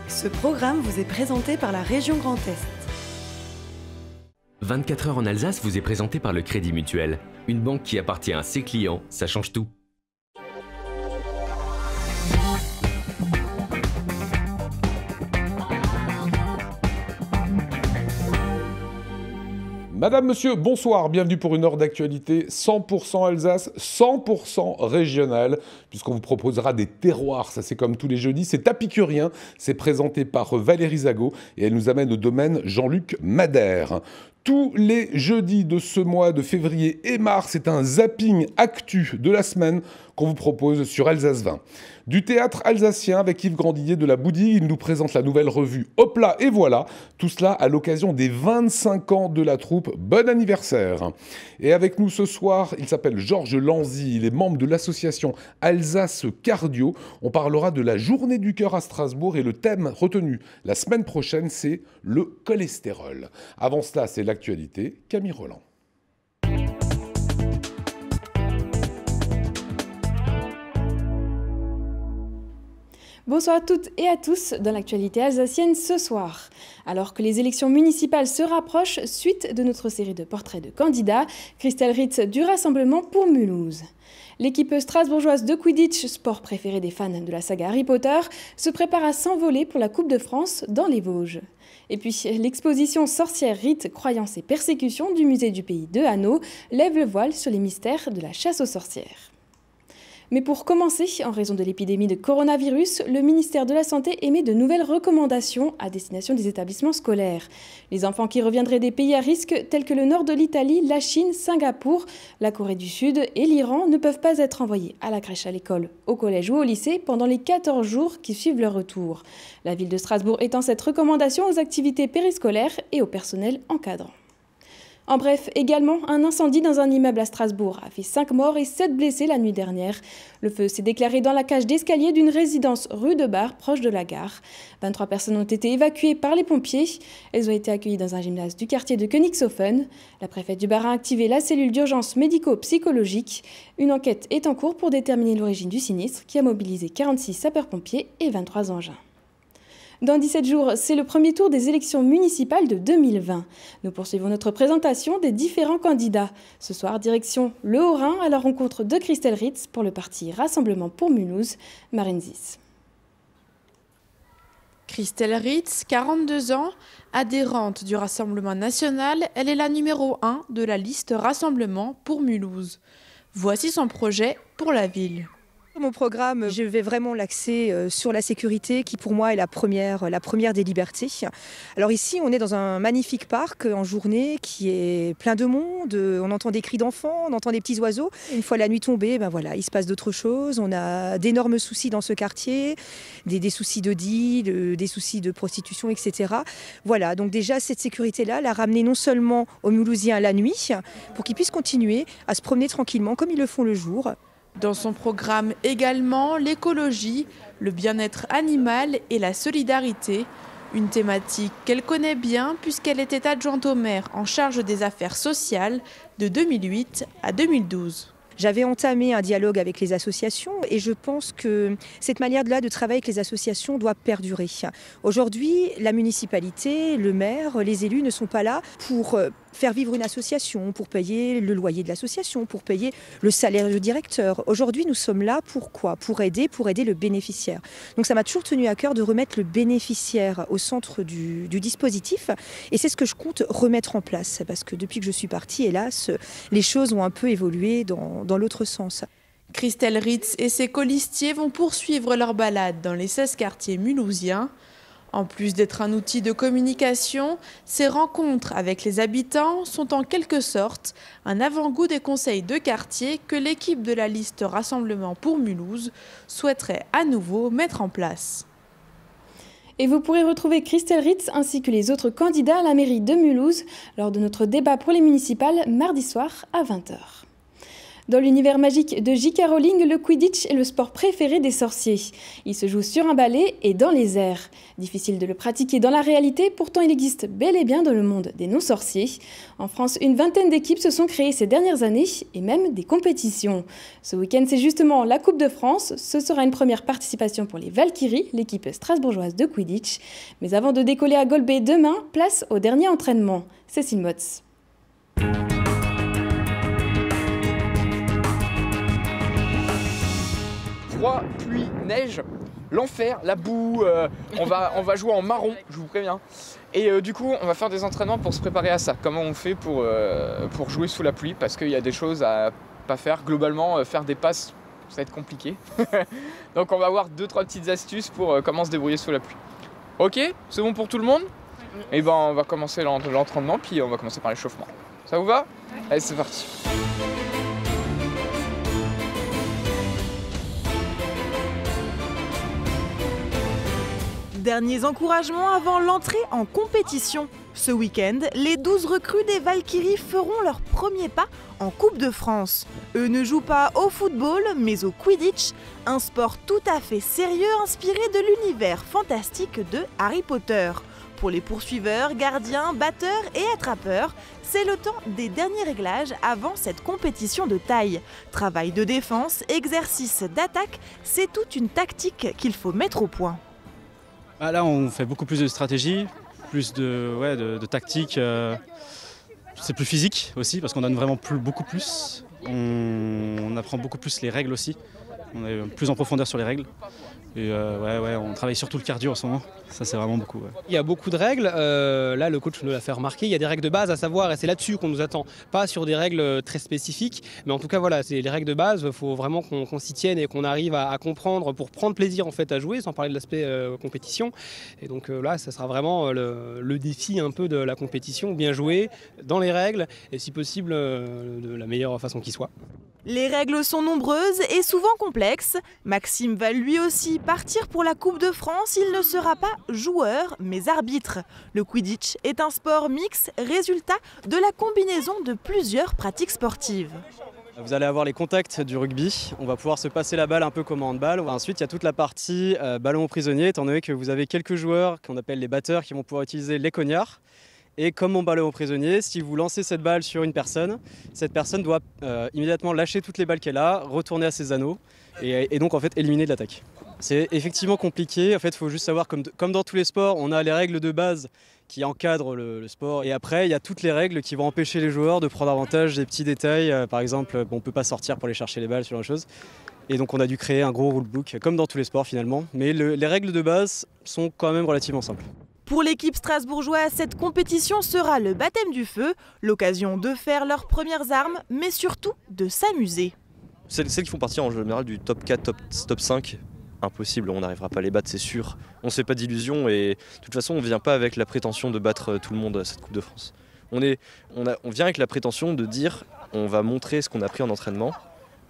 Ce programme vous est présenté par la région Grand Est. 24 heures en Alsace vous est présenté par le Crédit Mutuel. Une banque qui appartient à ses clients, ça change tout. Madame, monsieur, bonsoir, bienvenue pour une heure d'actualité 100% Alsace, 100% régionale, puisqu'on vous proposera des terroirs, ça c'est comme tous les jeudis, c'est Tapicurien, c'est présenté par Valérie Zago et elle nous amène au domaine Jean-Luc Madère. Tous les jeudis de ce mois de février et mars, c'est un zapping actu de la semaine qu'on vous propose sur Alsace 20. Du théâtre alsacien avec Yves Grandillier de la Bouddie, il nous présente la nouvelle revue Hop là et voilà, tout cela à l'occasion des 25 ans de la troupe. Bon anniversaire. Et avec nous ce soir, il s'appelle Georges Lanzy, il est membre de l'association Alsace Cardio. On parlera de la journée du cœur à Strasbourg et le thème retenu la semaine prochaine, c'est le cholestérol. Avant cela, c'est l'actualité. Camille Roland. Bonsoir à toutes et à tous dans l'actualité alsacienne ce soir. Alors que les élections municipales se rapprochent, suite de notre série de portraits de candidats, Christelle Ritz du Rassemblement pour Mulhouse. L'équipe strasbourgeoise de Quidditch, sport préféré des fans de la saga Harry Potter, se prépare à s'envoler pour la Coupe de France dans les Vosges. Et puis, l'exposition Sorcières, rites, croyances et persécutions du musée du pays de Hanau lève le voile sur les mystères de la chasse aux sorcières. Mais pour commencer, en raison de l'épidémie de coronavirus, le ministère de la Santé émet de nouvelles recommandations à destination des établissements scolaires. Les enfants qui reviendraient des pays à risque tels que le nord de l'Italie, la Chine, Singapour, la Corée du Sud et l'Iran ne peuvent pas être envoyés à la crèche, à l'école, au collège ou au lycée pendant les 14 jours qui suivent leur retour. La ville de Strasbourg étend cette recommandation aux activités périscolaires et au personnel encadrant. En bref, également, un incendie dans un immeuble à Strasbourg a fait 5 morts et 7 blessés la nuit dernière. Le feu s'est déclaré dans la cage d'escalier d'une résidence rue de Bar, proche de la gare. 23 personnes ont été évacuées par les pompiers. Elles ont été accueillies dans un gymnase du quartier de Königshofen. La préfète du Bar a activé la cellule d'urgence médico-psychologique. Une enquête est en cours pour déterminer l'origine du sinistre qui a mobilisé 46 sapeurs-pompiers et 23 engins. Dans 17 jours, c'est le premier tour des élections municipales de 2020. Nous poursuivons notre présentation des différents candidats. Ce soir, direction le Haut-Rhin à la rencontre de Christelle Ritz pour le parti Rassemblement pour Mulhouse, Marine Zis. Christelle Ritz, 42 ans, adhérente du Rassemblement national, elle est la numéro 1 de la liste Rassemblement pour Mulhouse. Voici son projet pour la ville. Mon programme, je vais vraiment l'axer sur la sécurité qui pour moi est la première des libertés. Alors ici, on est dans un magnifique parc en journée qui est plein de monde, on entend des cris d'enfants, on entend des petits oiseaux. Une fois la nuit tombée, il se passe d'autres choses. On a d'énormes soucis dans ce quartier, des soucis de deal, des soucis de prostitution, etc. Voilà, donc déjà cette sécurité-là, la ramener non seulement aux Mulhousiens la nuit, pour qu'ils puissent continuer à se promener tranquillement comme ils le font le jour. Dans son programme également, l'écologie, le bien-être animal et la solidarité, une thématique qu'elle connaît bien puisqu'elle était adjointe au maire en charge des affaires sociales de 2008 à 2012. J'avais entamé un dialogue avec les associations et je pense que cette manière-là de travailler avec les associations doit perdurer. Aujourd'hui, la municipalité, le maire, les élus ne sont pas là pour faire vivre une association, pour payer le loyer de l'association, pour payer le salaire du directeur. Aujourd'hui, nous sommes là pour quoi ? Pour aider le bénéficiaire. Donc ça m'a toujours tenu à cœur de remettre le bénéficiaire au centre du dispositif et c'est ce que je compte remettre en place parce que depuis que je suis partie, hélas, les choses ont un peu évolué dans l'autre sens. Christelle Ritz et ses colistiers vont poursuivre leur balade dans les 16 quartiers mulhousiens. En plus d'être un outil de communication, ces rencontres avec les habitants sont en quelque sorte un avant-goût des conseils de quartier que l'équipe de la liste Rassemblement pour Mulhouse souhaiterait à nouveau mettre en place. Et vous pourrez retrouver Christelle Ritz ainsi que les autres candidats à la mairie de Mulhouse lors de notre débat pour les municipales mardi soir à 20h. Dans l'univers magique de J.K. Rowling, le Quidditch est le sport préféré des sorciers. Il se joue sur un balai et dans les airs. Difficile de le pratiquer dans la réalité, pourtant il existe bel et bien dans le monde des non-sorciers. En France, une vingtaine d'équipes se sont créées ces dernières années et même des compétitions. Ce week-end, c'est justement la Coupe de France. Ce sera une première participation pour les Valkyries, l'équipe strasbourgeoise de Quidditch. Mais avant de décoller à Golbet demain, place au dernier entraînement. Cécile Motz. Froid, pluie, neige, l'enfer, la boue, on va jouer en marron, je vous préviens. Et du coup, on va faire des entraînements pour se préparer à ça. Comment on fait pour jouer sous la pluie, parce qu'il y a des choses à pas faire. Globalement, faire des passes, ça va être compliqué. Donc on va avoir 2-3 petites astuces pour comment se débrouiller sous la pluie. Ok, c'est bon pour tout le monde? Et ben on va commencer l'entraînement, puis on va commencer par l'échauffement. Ça vous va? Allez, c'est parti. Derniers encouragements avant l'entrée en compétition. Ce week-end, les 12 recrues des Valkyries feront leur premier pas en Coupe de France. Eux ne jouent pas au football, mais au Quidditch, un sport tout à fait sérieux inspiré de l'univers fantastique de Harry Potter. Pour les poursuiveurs, gardiens, batteurs et attrapeurs, c'est le temps des derniers réglages avant cette compétition de taille. Travail de défense, exercice d'attaque, c'est toute une tactique qu'il faut mettre au point. Là, on fait beaucoup plus de stratégie, plus de tactique. C'est plus physique aussi parce qu'on donne vraiment beaucoup plus. On apprend beaucoup plus les règles aussi. On est plus en profondeur sur les règles. Et on travaille surtout le cardio en ce moment. Ça, c'est vraiment beaucoup. Ouais. Il y a beaucoup de règles. Là, le coach nous l'a fait remarquer. Il y a des règles de base à savoir et c'est là-dessus qu'on nous attend. Pas sur des règles très spécifiques. Mais en tout cas, voilà, c'est les règles de base. Il faut vraiment qu'on s'y tienne et qu'on arrive à comprendre pour prendre plaisir en fait, à jouer, sans parler de l'aspect compétition. Et donc là, ça sera vraiment le défi un peu de la compétition. Bien jouer dans les règles et si possible de la meilleure façon qui soit. Les règles sont nombreuses et souvent complexes. Maxime va lui aussi partir pour la Coupe de France. Il ne sera pas joueur, mais arbitre. Le Quidditch est un sport mix, résultat de la combinaison de plusieurs pratiques sportives. Vous allez avoir les contacts du rugby. On va pouvoir se passer la balle un peu comme en handball. Ensuite, il y a toute la partie ballon prisonnier, étant donné que vous avez quelques joueurs qu'on appelle les batteurs qui vont pouvoir utiliser les cognards. Et comme mon ballon prisonnier, si vous lancez cette balle sur une personne, cette personne doit immédiatement lâcher toutes les balles qu'elle a, retourner à ses anneaux et donc en fait éliminer de l'attaque. C'est effectivement compliqué, en fait il faut juste savoir, comme dans tous les sports, on a les règles de base qui encadrent le sport et après il y a toutes les règles qui vont empêcher les joueurs de prendre avantage des petits détails, par exemple on ne peut pas sortir pour aller chercher les balles, ce genre de choses. Et donc on a dû créer un gros rulebook, comme dans tous les sports finalement, mais les règles de base sont quand même relativement simples. Pour l'équipe strasbourgeoise, cette compétition sera le baptême du feu, l'occasion de faire leurs premières armes, mais surtout de s'amuser. Celles qui font partie en général du top 4, top 5, impossible, on n'arrivera pas à les battre, c'est sûr. On ne se fait pas d'illusions et de toute façon on ne vient pas avec la prétention de battre tout le monde à cette Coupe de France. On vient avec la prétention de dire on va montrer ce qu'on a appris en entraînement,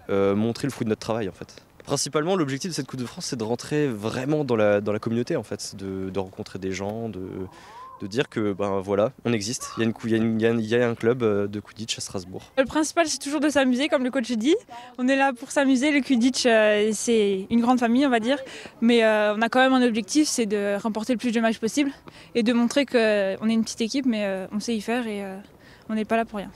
montrer le fruit de notre travail en fait. Principalement, l'objectif de cette Coupe de France, c'est de rentrer vraiment dans la communauté, en fait, de rencontrer des gens, de dire que voilà, on existe. Il y a un club de Quidditch à Strasbourg. Le principal, c'est toujours de s'amuser, comme le coach dit. On est là pour s'amuser. Le Quidditch, c'est une grande famille, on va dire. Mais on a quand même un objectif, c'est de remporter le plus de matchs possible et de montrer qu'on est une petite équipe, mais on sait y faire et on n'est pas là pour rien.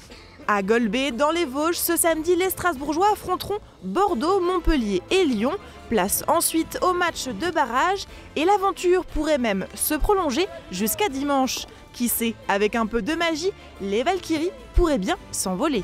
À Golbet, dans les Vosges, ce samedi, les Strasbourgeois affronteront Bordeaux, Montpellier et Lyon. Place ensuite au match de barrage et l'aventure pourrait même se prolonger jusqu'à dimanche. Qui sait, avec un peu de magie, les Valkyries pourraient bien s'envoler.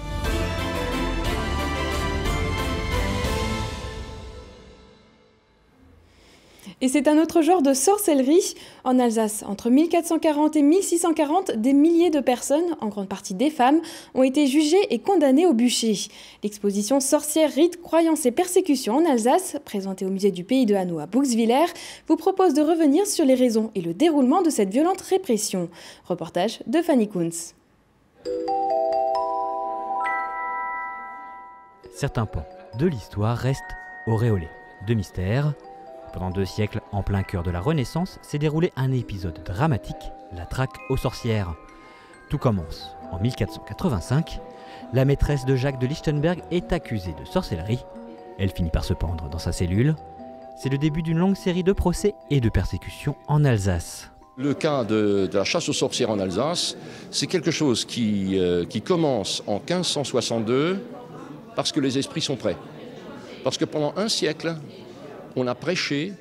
Et c'est un autre genre de sorcellerie. En Alsace, entre 1440 et 1640, des milliers de personnes, en grande partie des femmes, ont été jugées et condamnées au bûcher. L'exposition Sorcières, rites, croyances et persécutions en Alsace, présentée au musée du Pays de Hanau à Bouxwiller, vous propose de revenir sur les raisons et le déroulement de cette violente répression. Reportage de Fanny Kunz. Certains pans de l'histoire restent auréolés de mystère. Pendant 2 siècles, en plein cœur de la Renaissance, s'est déroulé un épisode dramatique, la traque aux sorcières. Tout commence en 1485, la maîtresse de Jacques de Lichtenberg est accusée de sorcellerie. Elle finit par se pendre dans sa cellule. C'est le début d'une longue série de procès et de persécutions en Alsace. Le cas de la chasse aux sorcières en Alsace, c'est quelque chose qui commence en 1562 parce que les esprits sont prêts. Parce que pendant un siècle, on a prêché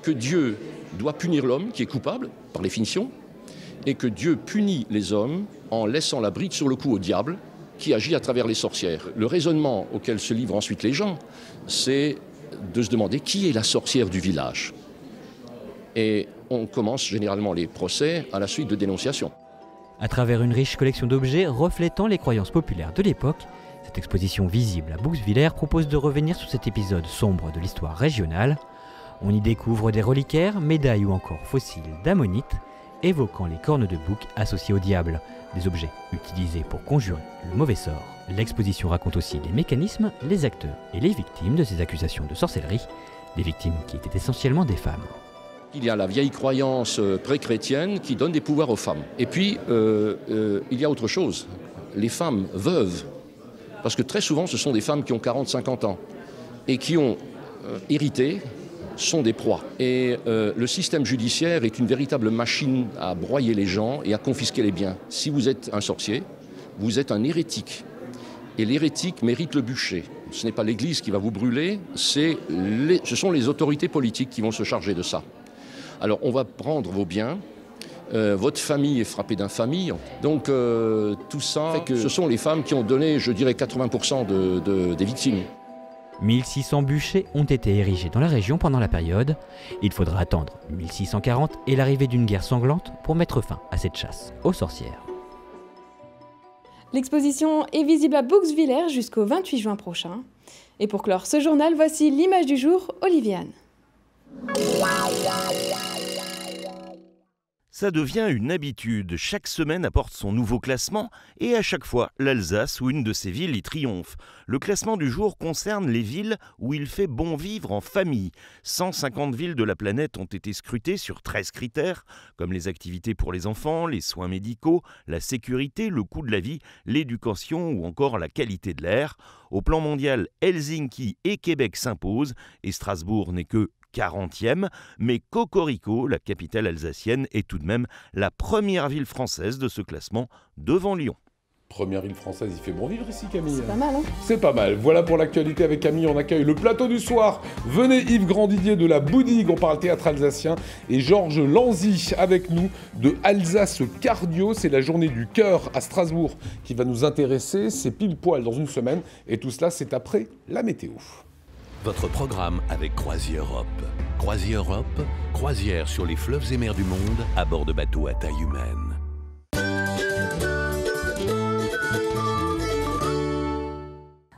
que Dieu doit punir l'homme qui est coupable, par définition, et que Dieu punit les hommes en laissant la bride sur le cou au diable qui agit à travers les sorcières. Le raisonnement auquel se livrent ensuite les gens, c'est de se demander qui est la sorcière du village. Et on commence généralement les procès à la suite de dénonciations. À travers une riche collection d'objets reflétant les croyances populaires de l'époque, cette exposition visible à Bouxwiller propose de revenir sur cet épisode sombre de l'histoire régionale. On y découvre des reliquaires, médailles ou encore fossiles d'ammonites, évoquant les cornes de bouc associées au diable, des objets utilisés pour conjurer le mauvais sort. L'exposition raconte aussi les mécanismes, les acteurs et les victimes de ces accusations de sorcellerie, des victimes qui étaient essentiellement des femmes. Il y a la vieille croyance pré-chrétienne qui donne des pouvoirs aux femmes. Et puis, il y a autre chose, les femmes veuves, parce que très souvent ce sont des femmes qui ont 40-50 ans et qui ont hérité, sont des proies. Et le système judiciaire est une véritable machine à broyer les gens et à confisquer les biens. Si vous êtes un sorcier, vous êtes un hérétique. Et l'hérétique mérite le bûcher. Ce n'est pas l'Église qui va vous brûler, ce sont les autorités politiques qui vont se charger de ça. Alors on va prendre vos biens, votre famille est frappée d'infamie. Donc tout ça fait que ce sont les femmes qui ont donné, je dirais, 80% des victimes. 1600 bûchers ont été érigés dans la région pendant la période. Il faudra attendre 1640 et l'arrivée d'une guerre sanglante pour mettre fin à cette chasse aux sorcières. L'exposition est visible à Bouxwiller jusqu'au 28 juin prochain. Et pour clore ce journal, voici l'image du jour, Oliviane. Ça devient une habitude, chaque semaine apporte son nouveau classement et à chaque fois, l'Alsace ou une de ses villes y triomphe. Le classement du jour concerne les villes où il fait bon vivre en famille. 150 villes de la planète ont été scrutées sur 13 critères, comme les activités pour les enfants, les soins médicaux, la sécurité, le coût de la vie, l'éducation ou encore la qualité de l'air. Au plan mondial, Helsinki et Québec s'imposent et Strasbourg n'est que 40e, mais Cocorico, la capitale alsacienne, est tout de même la première ville française de ce classement, devant Lyon. Première ville française, il fait bon vivre ici, Camille. C'est pas mal, hein? C'est pas mal. Voilà pour l'actualité avec Camille. On accueille le plateau du soir. Venez Yves Grandidier de la Boudigue, on parle théâtre alsacien, et Georges Lanzy avec nous de Alsace Cardio. C'est la journée du cœur à Strasbourg qui va nous intéresser. C'est pile poil dans une semaine. Et tout cela, c'est après la météo. Votre programme avec Croisière Europe. Croisière Europe, croisière sur les fleuves et mers du monde à bord de bateaux à taille humaine.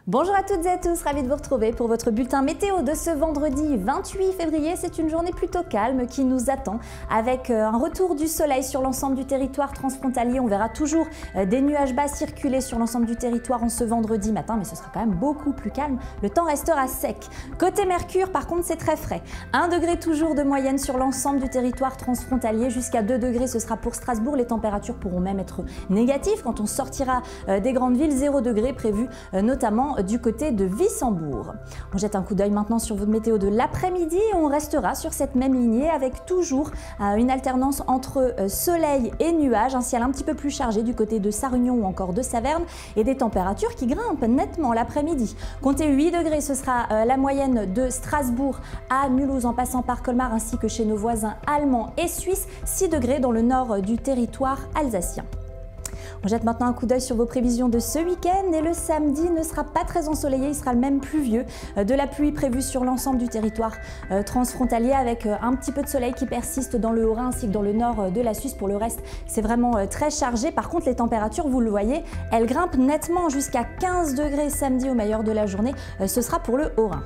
Bonjour à toutes et à tous, ravi de vous retrouver pour votre bulletin météo de ce vendredi 28 février. C'est une journée plutôt calme qui nous attend avec un retour du soleil sur l'ensemble du territoire transfrontalier. On verra toujours des nuages bas circuler sur l'ensemble du territoire en ce vendredi matin, mais ce sera quand même beaucoup plus calme. Le temps restera sec. Côté Mercure, par contre, c'est très frais. 1 degré toujours de moyenne sur l'ensemble du territoire transfrontalier. Jusqu'à 2 degrés, ce sera pour Strasbourg. Les températures pourront même être négatives quand on sortira des grandes villes. 0 degré prévu notamment du côté de Wissembourg. On jette un coup d'œil maintenant sur votre météo de l'après-midi et on restera sur cette même lignée avec toujours une alternance entre soleil et nuages, un ciel un petit peu plus chargé du côté de Sarre-Union ou encore de Saverne et des températures qui grimpent nettement l'après-midi. Comptez 8 degrés, ce sera la moyenne de Strasbourg à Mulhouse en passant par Colmar ainsi que chez nos voisins allemands et suisses, 6 degrés dans le nord du territoire alsacien. On jette maintenant un coup d'œil sur vos prévisions de ce week-end et le samedi ne sera pas très ensoleillé, il sera le même pluvieux. De la pluie prévue sur l'ensemble du territoire transfrontalier avec un petit peu de soleil qui persiste dans le Haut-Rhin ainsi que dans le nord de la Suisse. Pour le reste, c'est vraiment très chargé. Par contre, les températures, vous le voyez, elles grimpent nettement jusqu'à 15 degrés samedi au meilleur de la journée. Ce sera pour le Haut-Rhin.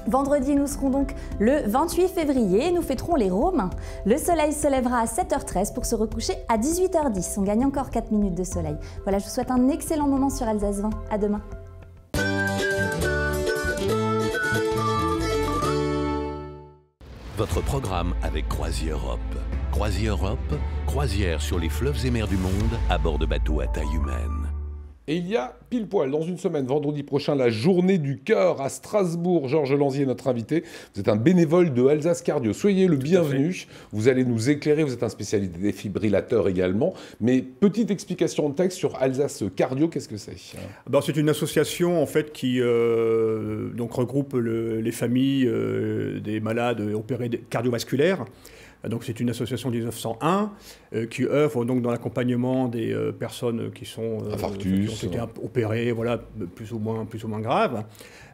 Vendredi, nous serons donc le 28 février et nous fêterons les Romains. Le soleil se lèvera à 7h13 pour se recoucher à 18h10. On gagne encore 4 minutes de soleil. Voilà, je vous souhaite un excellent moment sur Alsace 20. À demain. Votre programme avec Croisière Europe. Croisière Europe, croisière sur les fleuves et mers du monde à bord de bateaux à taille humaine. Et il y a pile poil dans une semaine, vendredi prochain, la journée du cœur à Strasbourg. Georges Lanzier est notre invité. Vous êtes un bénévole de Alsace Cardio. Soyez le bienvenu. Vous allez nous éclairer. Vous êtes un spécialiste des défibrillateurs également. Mais petite explication de texte sur Alsace Cardio, qu'est-ce que c'est? C'est une association en fait qui donc regroupe les familles des malades opérés cardiovasculaires. Donc c'est une association 1901 qui œuvre donc dans l'accompagnement des personnes qui sont qui ont été opérées, voilà, plus ou moins graves.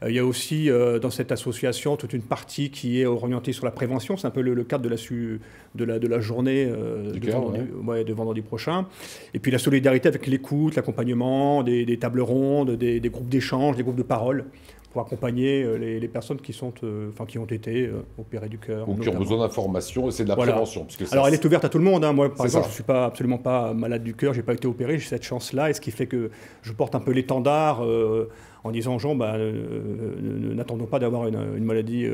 Il y a aussi dans cette association toute une partie qui est orientée sur la prévention. C'est un peu le cadre de la journée de vendredi prochain. Et puis la solidarité avec l'écoute, l'accompagnement, des tables rondes, des groupes d'échange, des groupes de parole, pour accompagner les personnes qui ont été opérées du cœur. Ou qui ont besoin d'informations, et c'est de la prévention. Parce que alors elle est ouverte à tout le monde. Hein. Moi, par exemple, je ne suis absolument pas malade du cœur, je n'ai pas été opéré, j'ai cette chance-là, et ce qui fait que je porte un peu l'étendard en disant aux gens, n'attendons pas d'avoir une maladie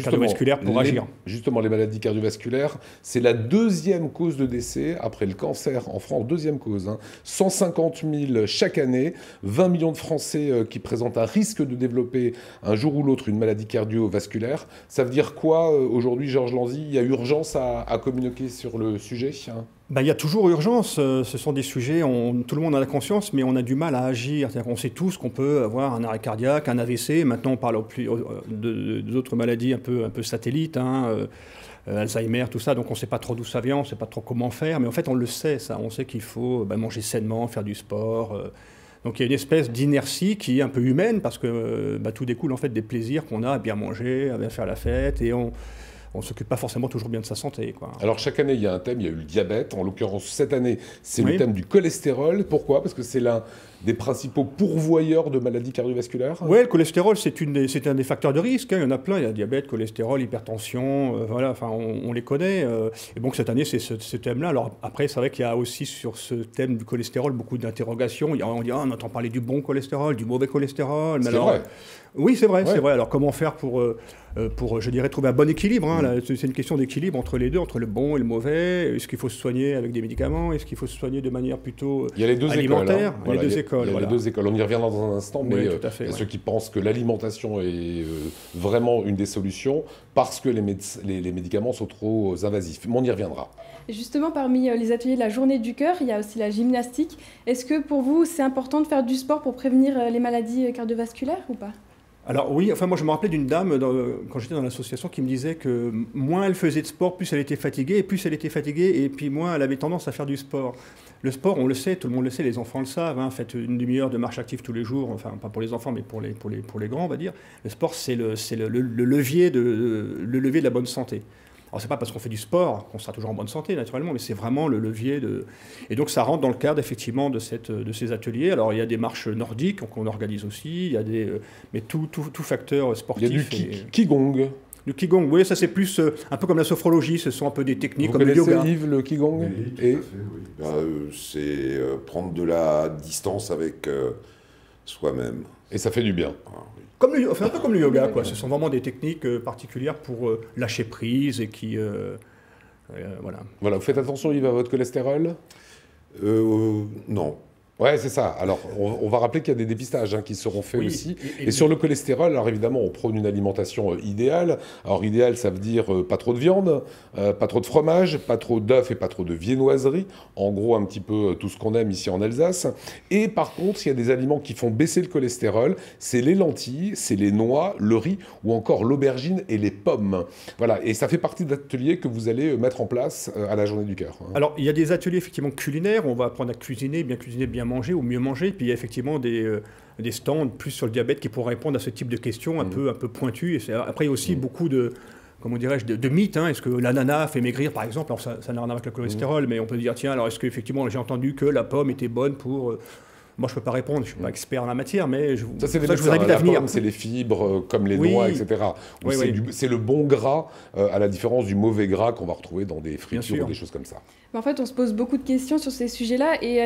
cardiovasculaire pour agir. Justement, les maladies cardiovasculaires, c'est la deuxième cause de décès après le cancer en France, deuxième cause. 150 000 chaque année, 20 millions de Français qui présentent un risque de développer un jour ou l'autre une maladie cardiovasculaire. Ça veut dire quoi aujourd'hui, Georges Lanzier? Il y a urgence à communiquer sur le sujet? Il y a toujours urgence. Ce sont des sujets, tout le monde en a conscience, mais on a du mal à agir. On sait tous qu'on peut avoir un arrêt cardiaque, un AVC. Maintenant, on parle d'autres maladies un peu satellites, Alzheimer, tout ça. Donc, on ne sait pas trop d'où ça vient, on ne sait pas trop comment faire. Mais en fait, on le sait, ça. On sait qu'il faut manger sainement, faire du sport. Donc, il y a une espèce d'inertie qui est un peu humaine, parce que tout découle en fait des plaisirs qu'on a à bien manger, à bien faire la fête. Et on ne s'occupe pas forcément toujours bien de sa santé, quoi. Alors chaque année, il y a un thème, il y a eu le diabète. En l'occurrence, cette année, c'est le thème du cholestérol. Pourquoi? Parce que c'est l'un des principaux pourvoyeurs de maladies cardiovasculaires. Oui, le cholestérol, c'est un des facteurs de risque. Il y en a plein. Il y a diabète, cholestérol, hypertension. On les connaît. Et donc cette année, c'est ce thème-là. Alors après, c'est vrai qu'il y a aussi sur ce thème du cholestérol beaucoup d'interrogations. On dit, on entend parler du bon cholestérol, du mauvais cholestérol. C'est vrai. Oui, c'est vrai, c'est vrai. Alors comment faire pour je dirais, trouver un bon équilibre, c'est une question d'équilibre entre les deux, entre le bon et le mauvais. Est-ce qu'il faut se soigner avec des médicaments? Est-ce qu'il faut se soigner de manière plutôt alimentaire? Il y a les deux écoles. Les deux écoles. On y reviendra dans un instant, mais il y a ceux qui pensent que l'alimentation est vraiment une des solutions parce que les médicaments sont trop invasifs. Mais on y reviendra. Et justement, parmi les ateliers de la journée du cœur, il y a aussi la gymnastique. Est-ce que pour vous, c'est important de faire du sport pour prévenir les maladies cardiovasculaires ou pas? Alors oui, moi je me rappelais d'une dame quand j'étais dans l'association qui me disait que moins elle faisait de sport, plus elle était fatiguée, et puis moins elle avait tendance à faire du sport. Le sport, on le sait, tout le monde le sait, les enfants le savent, faites une demi-heure de marche active tous les jours, enfin pas pour les enfants mais pour les grands on va dire. Le sport c'est le levier de la bonne santé. Alors, c'est pas parce qu'on fait du sport qu'on sera toujours en bonne santé, naturellement, mais c'est vraiment le levier de... Et donc, ça rentre dans le cadre, effectivement, de ces ateliers. Alors, il y a des marches nordiques qu'on organise aussi, il y a mais tout facteur sportif. Il y a du Qigong. Le Qigong, oui, ça c'est plus un peu comme la sophrologie, ce sont un peu des techniques Vous comme le yoga. Yves, le Qigong? Oui, tout à fait, oui. C'est prendre de la distance avec soi-même. Et ça fait du bien. Un peu comme le yoga, quoi. Ce sont vraiment des techniques particulières pour lâcher prise et qui... voilà. Voilà, vous faites attention, Yves, à votre cholestérol? Non. Ouais, c'est ça. Alors, on va rappeler qu'il y a des dépistages qui seront faits aussi. Et sur le cholestérol, alors évidemment, on prône une alimentation idéale. Alors, idéal, ça veut dire pas trop de viande, pas trop de fromage, pas trop d'œufs et pas trop de viennoiserie. En gros, un petit peu tout ce qu'on aime ici en Alsace. Et par contre, il y a des aliments qui font baisser le cholestérol. C'est les lentilles, c'est les noix, le riz ou encore l'aubergine et les pommes. Voilà. Et ça fait partie de l'atelier que vous allez mettre en place à la Journée du Cœur. Alors, il y a des ateliers effectivement culinaires. On va apprendre à cuisiner, bien manger ou mieux manger. Puis il y a effectivement des stands plus sur le diabète qui pourraient répondre à ce type de questions un peu pointues. Et après, il y a aussi beaucoup de, comment dirais-je, de mythes. Est-ce que l'ananas fait maigrir, par exemple? Alors ça n'a rien à voir avec le cholestérol, mais on peut dire, tiens, alors est-ce qu'effectivement, j'ai entendu que la pomme était bonne pour Moi, je ne peux pas répondre, je ne suis pas expert en la matière, mais je vous invite à venir. C'est les fibres, comme les Oui. noix, etc. Oui, C'est le bon gras, à la différence du mauvais gras qu'on va retrouver dans des fritures ou des choses comme ça. En fait, on se pose beaucoup de questions sur ces sujets-là. Et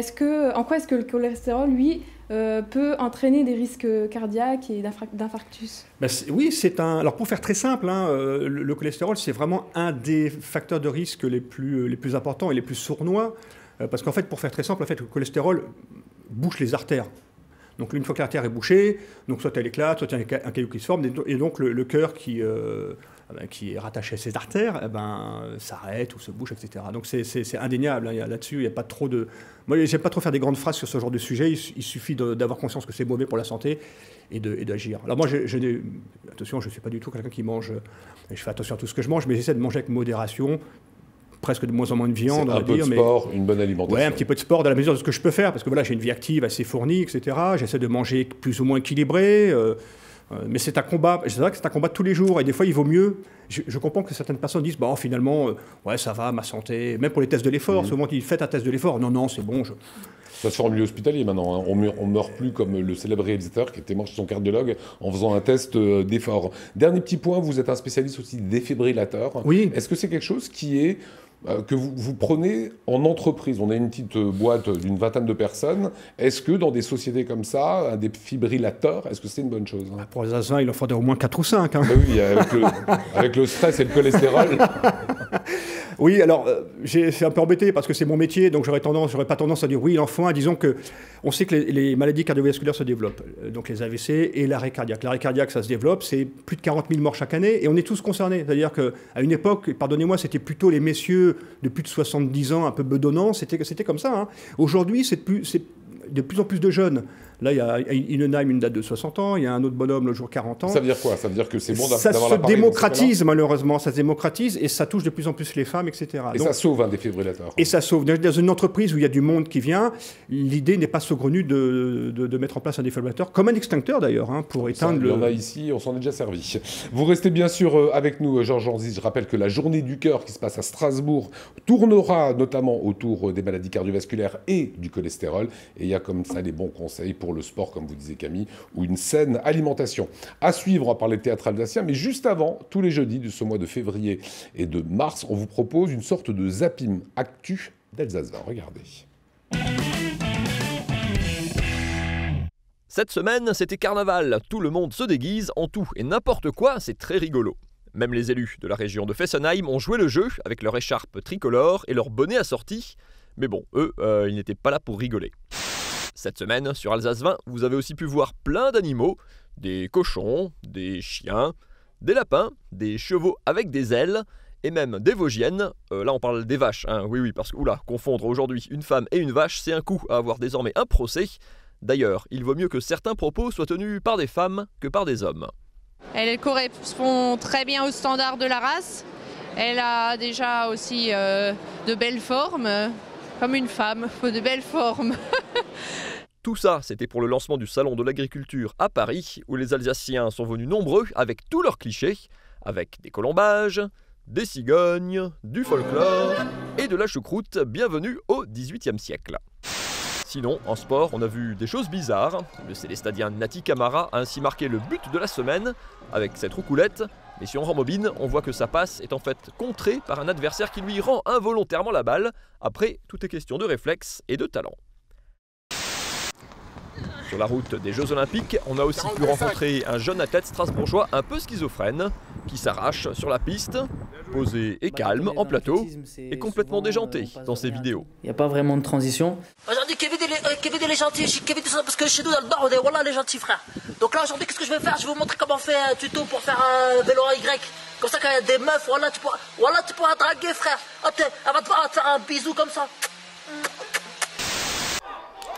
en quoi est-ce que le cholestérol, lui, peut entraîner des risques cardiaques et d'infarctus? Oui, alors pour faire très simple, hein, le cholestérol, c'est vraiment un des facteurs de risque les plus importants et les plus sournois. Parce qu'en fait, pour faire très simple, en fait, le cholestérol bouche les artères. Donc une fois que l'artère est bouchée, donc soit elle éclate, soit il y a un caillou qui se forme, et donc le cœur qui est rattaché à ces artères, s'arrête ou se bouche, etc. Donc c'est indéniable, hein, là-dessus, il n'y a pas trop de... Moi, j'aime pas trop faire des grandes phrases sur ce genre de sujet, il suffit d'avoir conscience que c'est mauvais pour la santé et d'agir. Alors moi, attention, je ne suis pas du tout quelqu'un qui mange, je fais attention à tout ce que je mange, mais j'essaie de manger avec modération, presque de moins en moins de viande. Un peu de sport, une bonne alimentation. Oui, un petit peu de sport dans la mesure de ce que je peux faire, parce que voilà, j'ai une vie active assez fournie, etc. J'essaie de manger plus ou moins équilibré, mais c'est un combat. C'est vrai que c'est un combat de tous les jours, et des fois, il vaut mieux. Je comprends que certaines personnes disent, finalement, ouais, ça va, ma santé. Même pour les tests de l'effort, souvent, ils disent, faites un test de l'effort. Non, c'est bon. Ça se fait en milieu hospitalier maintenant. Hein. On meurt plus comme le célèbre réalisateur qui était mort chez son cardiologue en faisant un test d'effort. Dernier petit point, vous êtes un spécialiste aussi des défibrillateurs. Oui. Est-ce que c'est quelque chose qui est que vous prenez en entreprise? On a une petite boîte d'une 20aine de personnes. Est-ce que dans des sociétés comme ça, un défibrillateur, est-ce que c'est une bonne chose? Pour les asthmes, il en faudrait au moins 4 ou 5. Hein. Oui, avec le stress et le cholestérol. Oui, alors, c'est un peu embêté parce que c'est mon métier, donc j'aurais pas tendance à dire oui, il en faut un. Disons qu'on sait que les maladies cardiovasculaires se développent, donc les AVC et l'arrêt cardiaque. L'arrêt cardiaque, ça se développe, c'est plus de 40 000 morts chaque année, et on est tous concernés. C'est-à-dire qu'à une époque, pardonnez-moi, c'était plutôt les messieurs de plus de 70 ans, un peu bedonnants, c'était comme ça. Hein. Aujourd'hui, c'est de plus en plus de jeunes. Là, il y a Innenheim, une date de 60 ans, il y a un autre bonhomme, le jour 40 ans. Ça veut dire quoi? Ça veut dire que c'est bon d'avoir Ça l'appareil. se démocratise, malheureusement, ça se démocratise, et ça touche de plus en plus les femmes, etc. Et donc, ça sauve un défibrillateur. Et ça sauve. Dans une entreprise où il y a du monde qui vient, l'idée n'est pas saugrenue de mettre en place un défibrillateur, comme un extincteur d'ailleurs, hein, pour éteindre Il y en a ici, on s'en est déjà servi. Vous restez bien sûr avec nous, Georges Anziz. Je rappelle que la journée du cœur qui se passe à Strasbourg tournera notamment autour des maladies cardiovasculaires et du cholestérol. Et il y a comme ça des bons conseils pour le sport, comme vous disiez Camille, ou une saine alimentation. À suivre, on va parler de théâtre alsacien, mais juste avant, tous les jeudis de ce mois de février et de mars, on vous propose une sorte de zapping actu d'Alsace 20. Regardez. Cette semaine, c'était carnaval. Tout le monde se déguise en tout et n'importe quoi, c'est très rigolo. Même les élus de la région de Fessenheim ont joué le jeu avec leur écharpe tricolore et leur bonnet assorti. Mais bon, eux, ils n'étaient pas là pour rigoler. Cette semaine, sur Alsace 20, vous avez aussi pu voir plein d'animaux, des cochons, des chiens, des lapins, des chevaux avec des ailes, et même des Vosgiennes. Là, on parle des vaches, hein. Oui, parce que, confondre aujourd'hui une femme et une vache, c'est un coup à avoir désormais un procès. D'ailleurs, il vaut mieux que certains propos soient tenus par des femmes que par des hommes. Elle correspond très bien aux standards de la race. Elle a déjà aussi de belles formes. Comme une femme, de belles formes. Tout ça, c'était pour le lancement du Salon de l'Agriculture à Paris, où les Alsaciens sont venus nombreux avec tous leurs clichés, avec des colombages, des cigognes, du folklore et de la choucroute, bienvenue au XVIIIe siècle. Sinon, en sport, on a vu des choses bizarres. Le célestadien Nati Camara a ainsi marqué le but de la semaine avec cette roucoulette. Mais si on rembobine, on voit que sa passe est en fait contrée par un adversaire qui lui rend involontairement la balle. Après, tout est question de réflexe et de talent. Sur la route des Jeux Olympiques, on a aussi pu rencontrer un jeune athlète strasbourgeois un peu schizophrène, qui s'arrache sur la piste, posé et calme en plateau, et complètement déjanté dans ses vidéos. Il n'y a pas vraiment de transition. Aujourd'hui, Kevin il est gentil, Kevin, parce que chez nous dans le Nord, on est voilà les gentils frères. Donc là aujourd'hui, qu'est-ce que je vais faire? Je vais vous montrer comment on fait un tuto pour faire un vélo en Y. Comme ça, quand il y a des meufs, voilà, tu pourras draguer, frère. Hop, elle va te faire un bisou comme ça.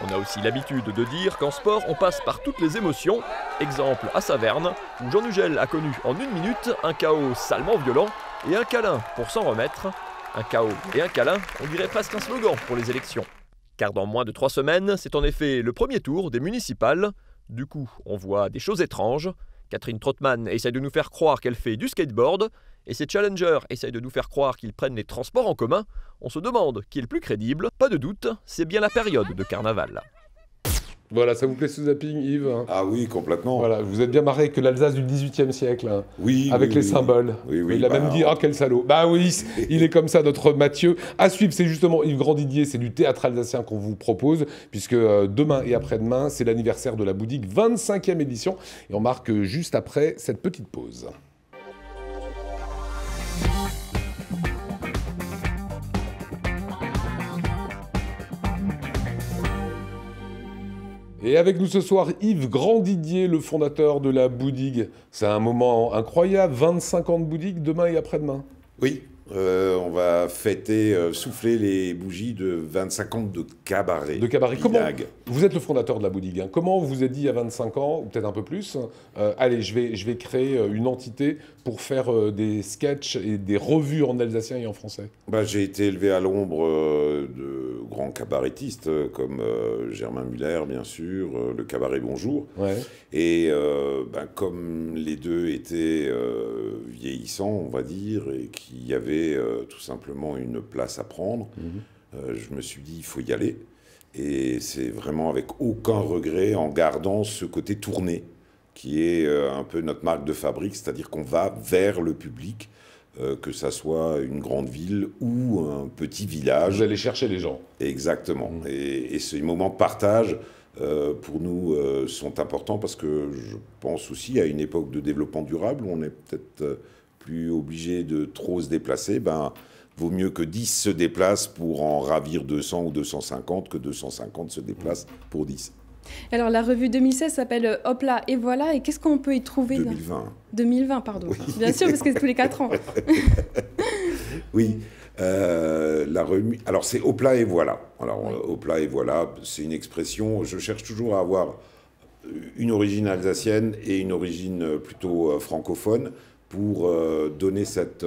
On a aussi l'habitude de dire qu'en sport, on passe par toutes les émotions. Exemple à Saverne, où Jean Nugel a connu en 1 minute un chaos salement violent et un câlin pour s'en remettre. Un chaos et un câlin, on dirait presque un slogan pour les élections. Car dans moins de 3 semaines, c'est en effet le premier tour des municipales. Du coup, on voit des choses étranges. Catherine Trottmann essaye de nous faire croire qu'elle fait du skateboard, et ces challengers essayent de nous faire croire qu'ils prennent les transports en commun. On se demande qui est le plus crédible. Pas de doute, c'est bien la période de carnaval. Voilà, ça vous plaît ce zapping, Yves? Ah oui, complètement. Voilà, vous êtes bien marré avec l'Alsace du XVIIIe siècle, hein, oui, avec les symboles. Oui, il a même dit, ah quel salaud. Bah oui, il est comme ça, notre Mathieu. À suivre, c'est justement Yves Grandidier, c'est du théâtre alsacien qu'on vous propose, puisque demain et après-demain, c'est l'anniversaire de la Boudigue, 25e édition, et on marque juste après cette petite pause. Et avec nous ce soir, Yves Grandidier, le fondateur de la Boudigue. C'est un moment incroyable, 25 ans de Boudigue, demain et après-demain. Oui, on va fêter, souffler les bougies de 25 ans de cabaret. De cabaret. Comment, vous êtes le fondateur de la Boudigue, hein. Comment vous vous êtes dit il y a 25 ans, ou peut-être un peu plus, allez, je vais créer une entité pour faire des sketchs et des revues en alsacien et en français? J'ai été élevé à l'ombre de grands cabarettistes comme Germain Muller, bien sûr, le cabaret Bonjour. Ouais. Et comme les deux étaient vieillissants, on va dire, et qu'il y avait tout simplement une place à prendre, je me suis dit, il faut y aller. Et c'est vraiment avec aucun regret, en gardant ce côté tourné, qui est un peu notre marque de fabrique, c'est-à-dire qu'on va vers le public, que ça soit une grande ville ou un petit village. Vous allez chercher les gens. Exactement. Et ces moments de partage, pour nous, sont importants parce que je pense aussi à une époque de développement durable où on est peut-être plus obligé de trop se déplacer. Vaut mieux que 10 se déplacent pour en ravir 200 ou 250 que 250 se déplacent pour 10. Alors la revue 2016 s'appelle Hop là et voilà, et qu'est-ce qu'on peut y trouver 2020. 2020, pardon. Oui. Bien sûr, parce que c'est tous les 4 ans. Oui. La remise. Alors c'est Hop là et voilà. Alors Hop là et voilà, c'est une expression. Je cherche toujours à avoir une origine alsacienne et une origine plutôt francophone pour donner cette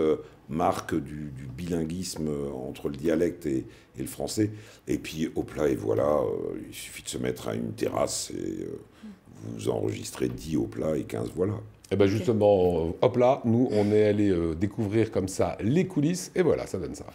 marque du bilinguisme entre le dialecte et le français. Et puis Hop là et voilà, il suffit de se mettre à une terrasse et vous enregistrez 10 Hop là et 15 voilà. Et bien justement, hop là, nous on est allé découvrir comme ça les coulisses, et voilà, ça donne ça.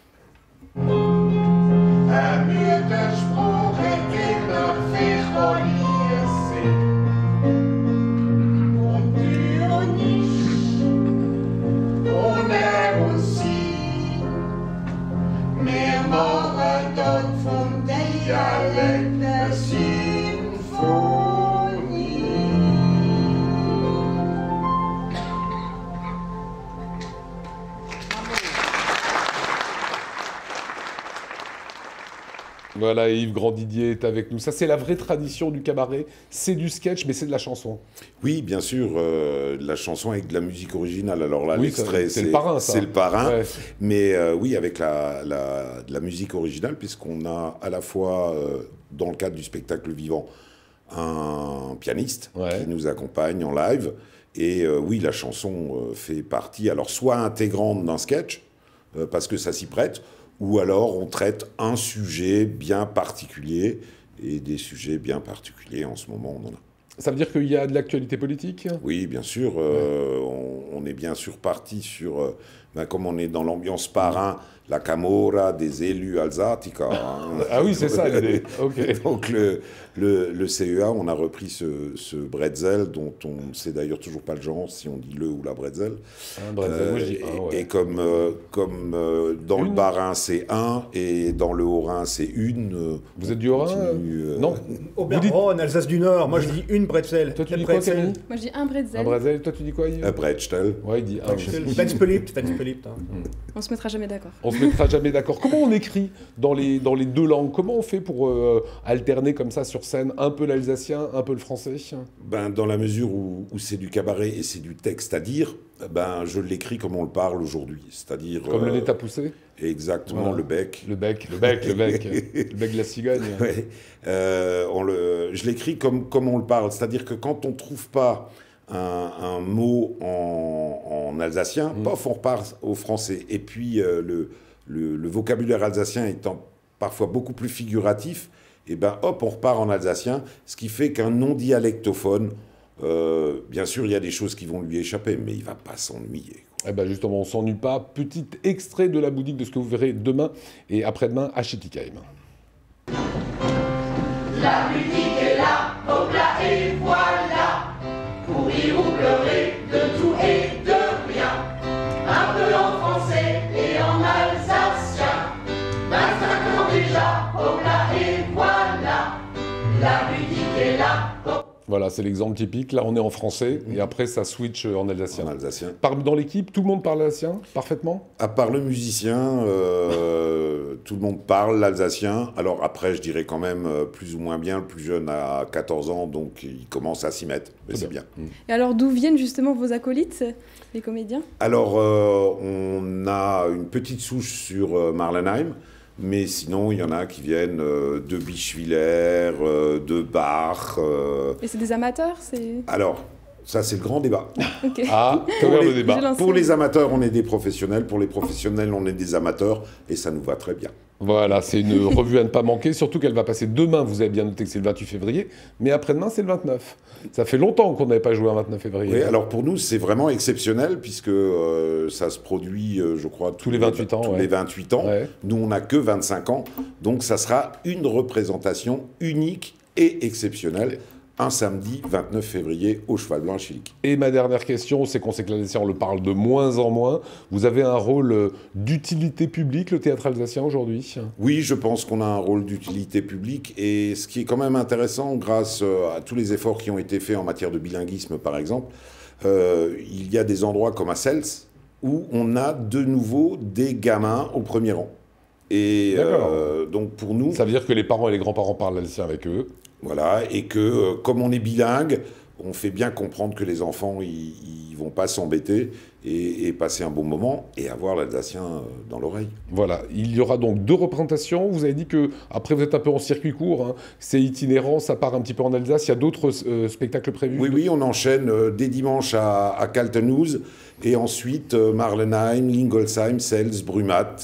Voilà, Yves Grandidier est avec nous. Ça, c'est la vraie tradition du cabaret. C'est du sketch, mais c'est de la chanson. Oui, bien sûr, de la chanson avec de la musique originale. Alors là, oui, l'extrait, c'est le parrain, ça. C'est le parrain. Ouais. Mais oui, avec de la musique originale, puisqu'on a à la fois, dans le cadre du spectacle vivant, un pianiste qui nous accompagne en live. Et oui, la chanson fait partie, alors soit intégrante d'un sketch, parce que ça s'y prête, ou alors on traite un sujet bien particulier, et des sujets bien particuliers en ce moment, on en a. Ça veut dire qu'il y a de l'actualité politique? Oui, bien sûr. On est bien sûr parti sur, comme on est dans l'ambiance parrain, la Camorra des élus alsatica. Ah oui, c'est ça l'idée. Okay. Donc le CEA, on a repris ce bretzel, dont on ne sait d'ailleurs toujours pas le genre, si on dit le ou la bretzel. Un bretzel, moi je dis un, ouais. Et comme dans le Bas-Rhin, c'est un, et dans le Haut-Rhin, c'est une. Vous êtes du Haut-Rhin? Non. Auvergne, Alsace du Nord, moi je dis une bretzel. Toi tu dis quoi, Camille? Moi je dis un bretzel. Un bretzel, toi tu dis quoi, Yves? Un bretzel. Ouais, il dit un. Ventspelipt. On se mettra jamais d'accord. On se mettra jamais d'accord. Comment on écrit dans les deux langues? Comment on fait pour alterner comme ça sur scène un peu l'alsacien, un peu le français? Dans la mesure où c'est du cabaret et c'est du texte à dire, je l'écris comme on le parle aujourd'hui, c'est-à-dire... Comme le nez à pousser? Exactement, voilà. Le bec. Le bec de la cigogne. Ouais. Je l'écris comme on le parle, c'est-à-dire que quand on ne trouve pas un mot en alsacien, pof, on repart au français. Et puis le vocabulaire alsacien étant parfois beaucoup plus figuratif, et hop, on repart en alsacien, ce qui fait qu'un non-dialectophone, bien sûr, il y a des choses qui vont lui échapper, mais il ne va pas s'ennuyer. Justement, on ne s'ennuie pas. Petit extrait de la Boudigue de ce que vous verrez demain et après-demain à Schietigheim. La Boudigue est là. hop là et voilà. Courir ou pleurer, de tout et de rien. Un peu en français et en alsacien. 25 ans déjà, hop là et voilà. La ludique est là. Voilà, c'est l'exemple typique. Là, on est en français et après, ça switch en alsacien. En alsacien. Dans l'équipe, tout le monde parle alsacien parfaitement? À part le musicien, tout le monde parle l'alsacien. Alors après, je dirais quand même plus ou moins bien. Le plus jeune a 14 ans, donc il commence à s'y mettre. Mais c'est bien. Et alors, d'où viennent justement vos acolytes, les comédiens? Alors, on a une petite souche sur Marlenheim. Mais sinon, il y en a qui viennent de Bischwiller, de Bach. Et c'est des amateurs? Alors, ça, c'est le grand débat. Okay. Ah, le débat. Pour les amateurs, on est des professionnels. Pour les professionnels, on est des amateurs. Et ça nous va très bien. Voilà, c'est une revue à ne pas manquer, surtout qu'elle va passer demain, vous avez bien noté que c'est le 28 février, mais après-demain, c'est le 29. Ça fait longtemps qu'on n'avait pas joué un 29 février. Oui, alors pour nous, c'est vraiment exceptionnel, puisque ça se produit, je crois, tous les 28 ans. Les 28 ans. Ouais. Nous, on n'a que 25 ans, donc ça sera une représentation unique et exceptionnelle. Un samedi 29 février au Cheval Blanc à Chilic. Et ma dernière question, c'est qu'on sait que l'alsacien, on le parle de moins en moins. Vous avez un rôle d'utilité publique, le théâtre alsacien, aujourd'hui? Oui, je pense qu'on a un rôle d'utilité publique. Et ce qui est quand même intéressant, grâce à tous les efforts qui ont été faits en matière de bilinguisme, par exemple, il y a des endroits comme à Cels où on a de nouveau des gamins au premier rang. Et donc pour nous... Ça veut dire que les parents et les grands-parents parlent l'alsacien avec eux. Voilà, et que comme on est bilingue, on fait bien comprendre que les enfants, ils vont pas s'embêter et passer un bon moment et avoir l'alsacien dans l'oreille. Voilà, il y aura donc 2 représentations. Vous avez dit que après vous êtes un peu en circuit court, hein. C'est itinérant, ça part un petit peu en Alsace. Il y a d'autres spectacles prévus? Oui, on enchaîne dès dimanche à Kaltenhuis et ensuite Marlenheim, Lingolsheim, Cels, Brumat.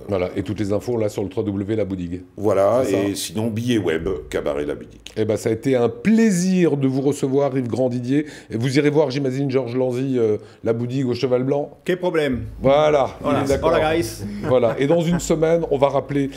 Voilà, et toutes les infos là sur le www.laboudigue. Voilà, et sinon billet web, Cabaret La Boudigue. Eh ben, ça a été un plaisir de vous recevoir, Yves Grandidier. Et vous irez voir, j'imagine, Georges Lanzy, La Boudigue au Cheval Blanc. Quel problème? Voilà, il est d'accord. Grace. Voilà, et dans une semaine, on va rappeler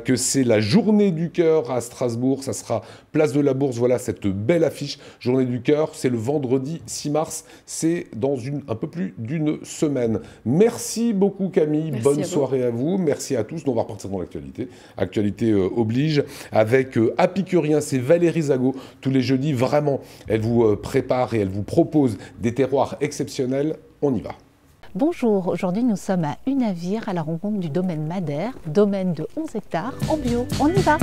que c'est la Journée du Cœur à Strasbourg. Ça sera place de la Bourse. Voilà cette belle affiche, Journée du Cœur. C'est le vendredi 6 mars. C'est dans un peu plus d'une semaine. Merci beaucoup, Camille. Merci. Bonne soirée à vous. Merci à tous. On va repartir dans l'actualité. Actualité oblige. Avec Apicurien, c'est Valérie Zago. Tous les jeudis, vraiment, elle vous prépare et elle vous propose des terroirs exceptionnels. On y va. Bonjour, aujourd'hui nous sommes à Unavir à la rencontre du domaine Madère, domaine de 11 hectares en bio. On y va!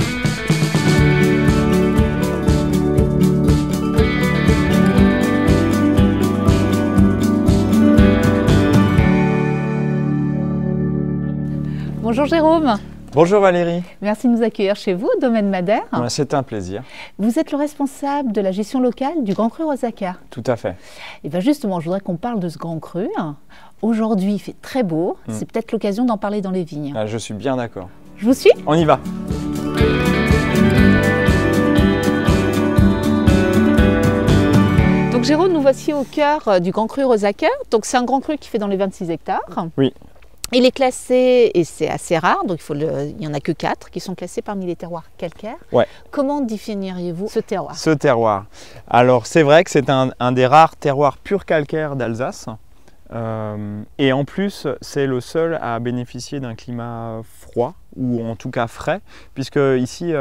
Bonjour Jérôme. Bonjour Valérie. Merci de nous accueillir chez vous, domaine Madère. C'est un plaisir. Vous êtes le responsable de la gestion locale du Grand Cru Rosaca. Tout à fait. Et bien justement, je voudrais qu'on parle de ce Grand Cru. Aujourd'hui, il fait très beau. C'est peut-être l'occasion d'en parler dans les vignes. Je suis bien d'accord. Je vous suis? On y va. Donc Jérôme, nous voici au cœur du Grand Cru Rosaca. Donc c'est un Grand Cru qui fait dans les 26 hectares. Oui. Il est classé, et c'est assez rare, donc il n'y en a que 4 qui sont classés parmi les terroirs calcaires. Ouais. Comment définiriez-vous ce terroir? Ce terroir. Alors c'est vrai que c'est un des rares terroirs purs calcaires d'Alsace. Et en plus, c'est le seul à bénéficier d'un climat froid, ou en tout cas frais, puisque ici,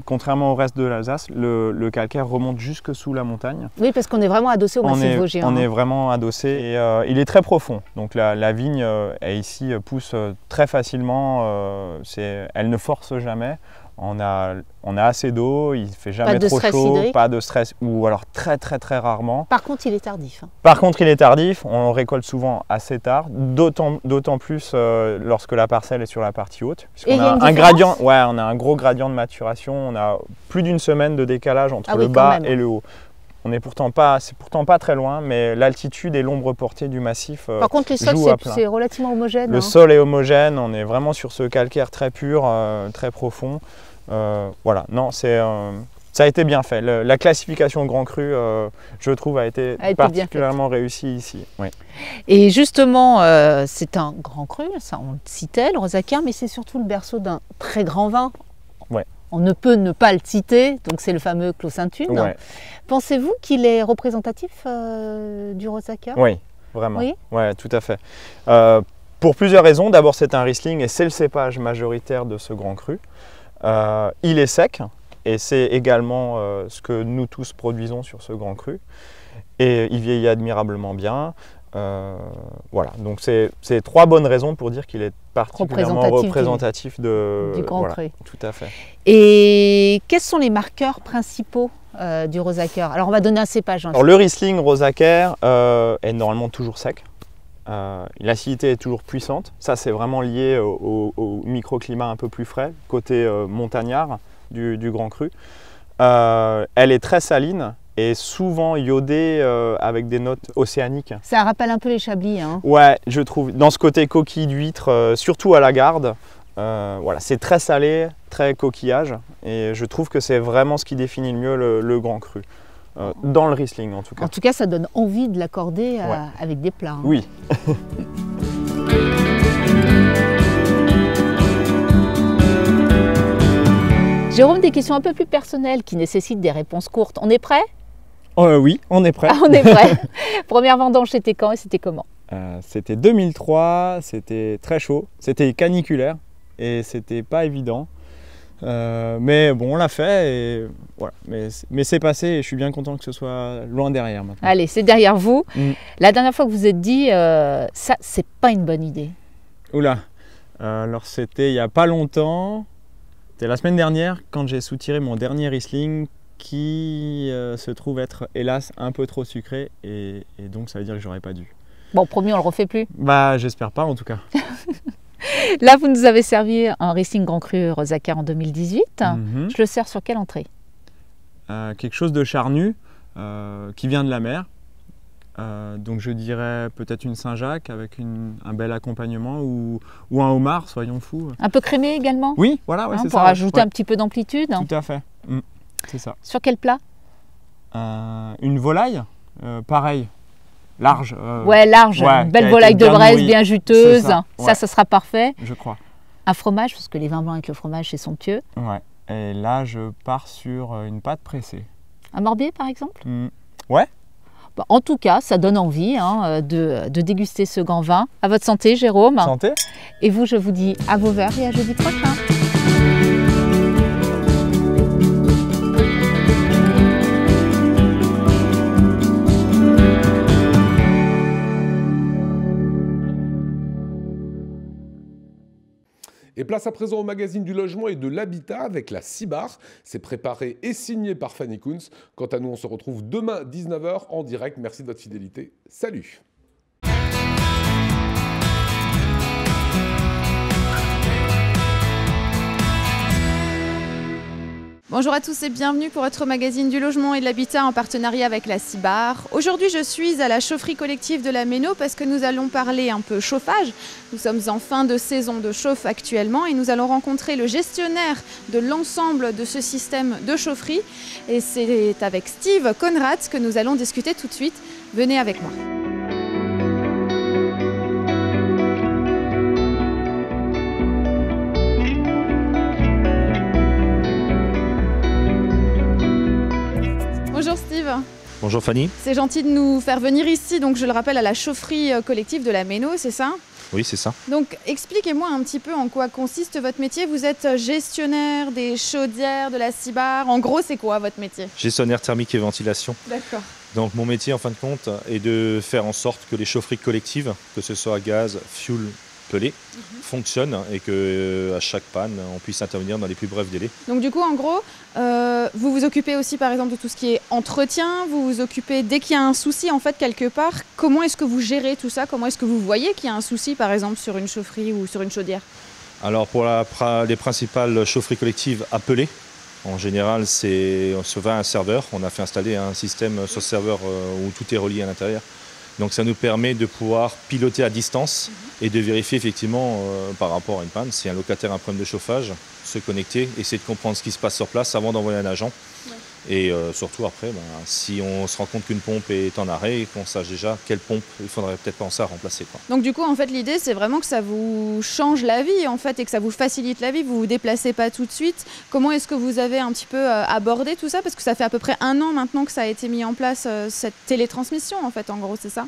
contrairement au reste de l'Alsace, le calcaire remonte jusque sous la montagne. Oui, parce qu'on est vraiment adossé au massif vosgien. On est vraiment adossé et il est très profond. Donc la vigne ici pousse très facilement, elle ne force jamais. On a assez d'eau, il ne fait jamais trop chaud, pas de stress, ou alors très rarement. Par contre, il est tardif. Par contre, il est tardif, on le récolte souvent assez tard, d'autant plus lorsque la parcelle est sur la partie haute. Et il y a un gradient, on a un gros gradient de maturation, on a plus d'une semaine de décalage entre le bas et le haut. C'est pourtant pas très loin, mais l'altitude et l'ombre portée du massif Par contre, le sol, c'est relativement homogène. Le sol est homogène, on est vraiment sur ce calcaire très pur, très profond. Voilà, non, ça a été bien fait. La classification Grand Cru, je trouve, a été particulièrement réussie ici. Oui. Et justement, c'est un Grand Cru, ça on le citait, le Rosaca, mais c'est surtout le berceau d'un très grand vin. Ouais. on ne peut ne pas le citer, donc c'est le fameux Clos Sainte-Thune. Ouais. Pensez-vous qu'il est représentatif du rosé à cœur? Oui, vraiment. Oui, ouais, tout à fait. Pour plusieurs raisons. D'abord, c'est un Riesling et c'est le cépage majoritaire de ce grand cru. Il est sec et c'est également ce que nous tous produisons sur ce grand cru. Et il vieillit admirablement bien. Voilà, donc c'est 3 bonnes raisons pour dire qu'il est particulièrement représentatif du grand cru. Tout à fait. Et quels sont les marqueurs principaux du rosé à cœur? Alors on va donner un cépage. Alors, le Riesling Rosacer est normalement toujours sec. L'acidité est toujours puissante. Ça, c'est vraiment lié au microclimat un peu plus frais, côté montagnard du grand cru. Elle est très saline et souvent iodée avec des notes océaniques. Ça rappelle un peu les Chablis. Hein. Ouais, je trouve. Dans ce côté coquille d'huître, surtout à la garde, voilà, c'est très salé, très coquillage. Et je trouve que c'est vraiment ce qui définit le mieux le grand cru. Dans le Riesling en tout cas. En tout cas, ça donne envie de l'accorder avec des plats. Hein. Oui. Jérôme, des questions un peu plus personnelles qui nécessitent des réponses courtes. On est prêt? Oui, on est prêt. Ah, on est prêt. Première vendange, c'était quand et c'était comment? C'était 2003, c'était très chaud, c'était caniculaire et c'était pas évident. Mais bon, on l'a fait et voilà. Mais c'est passé et je suis bien content que ce soit loin derrière maintenant. Allez, c'est derrière vous. La dernière fois que vous vous êtes dit, ça, c'est pas une bonne idée. Oula, alors c'était il y a pas longtemps, c'était la semaine dernière quand j'ai soutiré mon dernier Riesling qui se trouve être hélas un peu trop sucré et donc ça veut dire que j'aurais pas dû. Bon, promis, on le refait plus. Bah, j'espère pas en tout cas. Là, vous nous avez servi un Riesling Grand Cru Rosé à Cœur en 2018. Je le sers sur quelle entrée? Quelque chose de charnu qui vient de la mer. Donc je dirais peut-être une Saint-Jacques avec un bel accompagnement ou un homard, soyons fous. Un peu crémé également? Oui, voilà, ouais, c'est ça. Pour rajouter un petit peu d'amplitude. Tout à fait, c'est ça. Sur quel plat? Une volaille, pareil. Large. Large. Une belle volaille de Bresse, bien juteuse. Ça sera parfait. Je crois. Un fromage, parce que les vins blancs avec le fromage, c'est somptueux. Ouais. Et là, je pars sur une pâte pressée. Un Morbier, par exemple? Ouais. Bon, en tout cas, ça donne envie de déguster ce grand vin. À votre santé, Jérôme. Santé. Et vous, je vous dis à vos verres et à jeudi prochain. Et place à présent au magazine du logement et de l'habitat avec la Cibar. C'est préparé et signé par Fanny Kunz. Quant à nous, on se retrouve demain 19h en direct. Merci de votre fidélité. Salut! Bonjour à tous et bienvenue pour votre magazine du logement et de l'habitat en partenariat avec la Cibar. Aujourd'hui, je suis à la chaufferie collective de la Méno parce que nous allons parler un peu chauffage. Nous sommes en fin de saison de chauffe actuellement et nous allons rencontrer le gestionnaire de l'ensemble de ce système de chaufferie. Et c'est avec Steve Conrad que nous allons discuter tout de suite. Venez avec moi. Bonjour Steve. Bonjour Fanny. C'est gentil de nous faire venir ici, donc je le rappelle, à la chaufferie collective de la Méno, c'est ça? Oui, c'est ça. Donc expliquez-moi un petit peu en quoi consiste votre métier. Vous êtes gestionnaire des chaudières de la Cibar. En gros, c'est quoi votre métier? Gestionnaire thermique et ventilation. D'accord. Donc mon métier en fin de compte est de faire en sorte que les chaufferies collectives, que ce soit gaz, fioul, pelé, fonctionnent et qu'à chaque panne, on puisse intervenir dans les plus brefs délais. Donc du coup, en gros, vous vous occupez aussi par exemple de tout ce qui est entretien, vous vous occupez dès qu'il y a un souci en fait quelque part. Comment est-ce que vous gérez tout ça? Comment est-ce que vous voyez qu'il y a un souci par exemple sur une chaufferie ou sur une chaudière? Alors pour les principales chaufferies collectives appelées, en général, on se va à un serveur. On a fait installer un système sur serveur où tout est relié à l'intérieur. Donc ça nous permet de pouvoir piloter à distance et de vérifier effectivement par rapport à une panne, si un locataire a un problème de chauffage, se connecter, essayer de comprendre ce qui se passe sur place avant d'envoyer un agent Et surtout après, si on se rend compte qu'une pompe est en arrêt, qu'on sache déjà quelle pompe il faudrait peut-être penser à remplacer, quoi. Donc du coup, en fait, l'idée, c'est vraiment que ça vous change la vie, en fait, et que ça vous facilite la vie. Vous vous déplacez pas tout de suite. Comment est-ce que vous avez un petit peu abordé tout ça? Parce que ça fait à peu près 1 an maintenant que ça a été mis en place, cette télétransmission, en fait, en gros, c'est ça?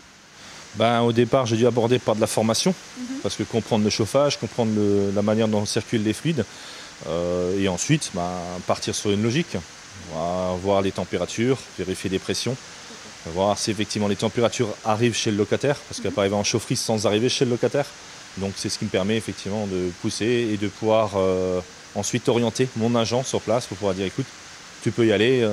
Au départ, j'ai dû aborder par de la formation, parce que comprendre le chauffage, comprendre la manière dont circulent les fluides, et ensuite partir sur une logique. Voir les températures, vérifier les pressions, voir si effectivement les températures arrivent chez le locataire, parce qu'elle peut arriver en chaufferie sans arriver chez le locataire. Donc c'est ce qui me permet effectivement de pousser et de pouvoir ensuite orienter mon agent sur place pour pouvoir dire écoute, tu peux y aller,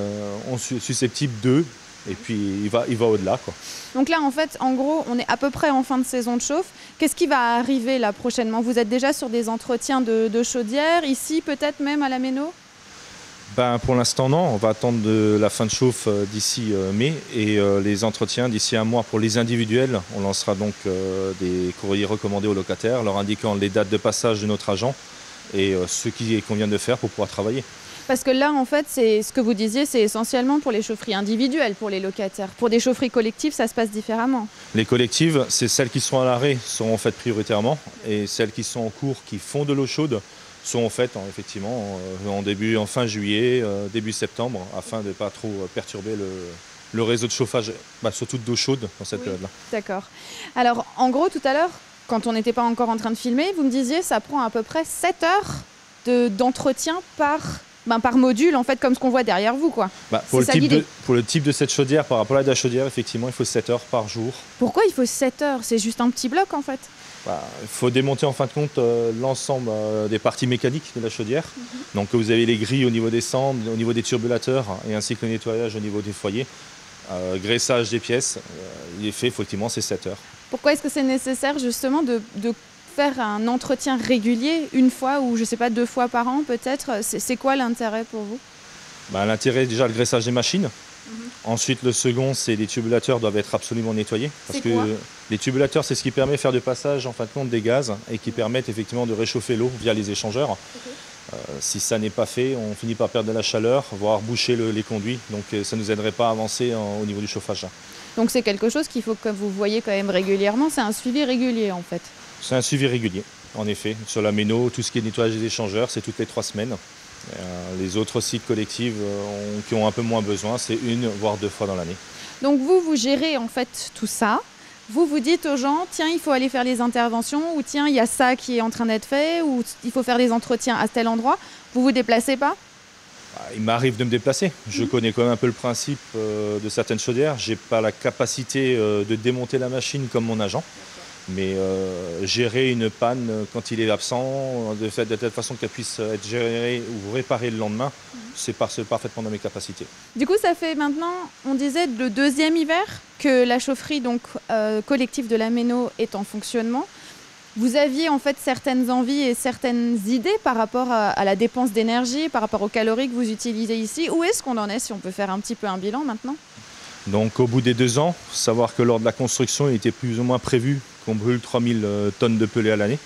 on est susceptible de, et puis il va au-delà, quoi. Donc là, en fait, en gros, on est à peu près en fin de saison de chauffe. Qu'est-ce qui va arriver là prochainement? Vous êtes déjà sur des entretiens de chaudière, ici peut-être même à la Méno? Pour l'instant non, on va attendre la fin de chauffe d'ici mai et les entretiens d'ici 1 mois pour les individuels. On lancera donc des courriers recommandés aux locataires leur indiquant les dates de passage de notre agent et ce qu'il convient de faire pour pouvoir travailler. Parce que là, en fait, c'est ce que vous disiez, c'est essentiellement pour les chaufferies individuelles, pour les locataires. Pour des chaufferies collectives, ça se passe différemment. Les collectives, c'est celles qui sont à l'arrêt, seront faites prioritairement et celles qui sont en cours, qui font de l'eau chaude, sont faites effectivement en fin juillet, début septembre, afin de ne pas trop perturber le réseau de chauffage, surtout d'eau chaude dans cette période-là. D'accord. Alors, en gros, tout à l'heure, quand on n'était pas encore en train de filmer, vous me disiez ça prend à peu près 7 heures d'entretien par module, en fait, comme ce qu'on voit derrière vous, quoi. Pour le type de cette chaudière, par rapport à la chaudière, effectivement, il faut 7 heures par jour. Pourquoi il faut 7 heures? C'est juste un petit bloc, en fait. Il faut démonter en fin de compte l'ensemble des parties mécaniques de la chaudière. Donc vous avez les grilles au niveau des cendres, au niveau des turbulateurs et ainsi que le nettoyage au niveau des foyers. Graissage des pièces, il est fait effectivement c'est 7 heures. Pourquoi est-ce que c'est nécessaire justement de faire un entretien régulier, 1 fois ou je sais pas 2 fois par an peut-être? C'est quoi l'intérêt pour vous? L'intérêt déjà le graissage des machines. Ensuite, le second, c'est les turbulateurs doivent être absolument nettoyés. Parce que les turbulateurs, c'est ce qui permet de faire de passage en fin de compte des gaz et qui permettent effectivement de réchauffer l'eau via les échangeurs. Si ça n'est pas fait, on finit par perdre de la chaleur, voire boucher les conduits. Donc ça ne nous aiderait pas à avancer au niveau du chauffage. Donc c'est quelque chose qu'il faut que vous voyez quand même régulièrement. C'est un suivi régulier en fait. C'est un suivi régulier, en effet. Sur la Méno, tout ce qui est nettoyage des échangeurs, c'est toutes les 3 semaines. Les autres sites collectifs qui ont un peu moins besoin, c'est 1 voire 2 fois dans l'année. Donc vous gérez en fait tout ça. Vous dites aux gens, tiens, il faut aller faire les interventions, ou tiens, il y a ça qui est en train d'être fait, ou il faut faire des entretiens à tel endroit. Vous vous déplacez pas? Il m'arrive de me déplacer. Je connais quand même un peu le principe de certaines chaudières. Je n'ai pas la capacité de démonter la machine comme mon agent. Mais gérer une panne quand il est absent, de telle façon qu'elle puisse être gérée ou réparée le lendemain, c'est parfaitement dans mes capacités. Du coup, ça fait maintenant, on disait, le 2e hiver que la chaufferie collective de la Méno est en fonctionnement. Vous aviez en fait certaines envies et certaines idées par rapport à la dépense d'énergie, par rapport aux calories que vous utilisez ici. Où est-ce qu'on en est, si on peut faire un petit peu un bilan maintenant? Donc au bout des 2 ans, savoir que lors de la construction, il était plus ou moins prévu qu'on brûle 3000 tonnes de pellets à l'année.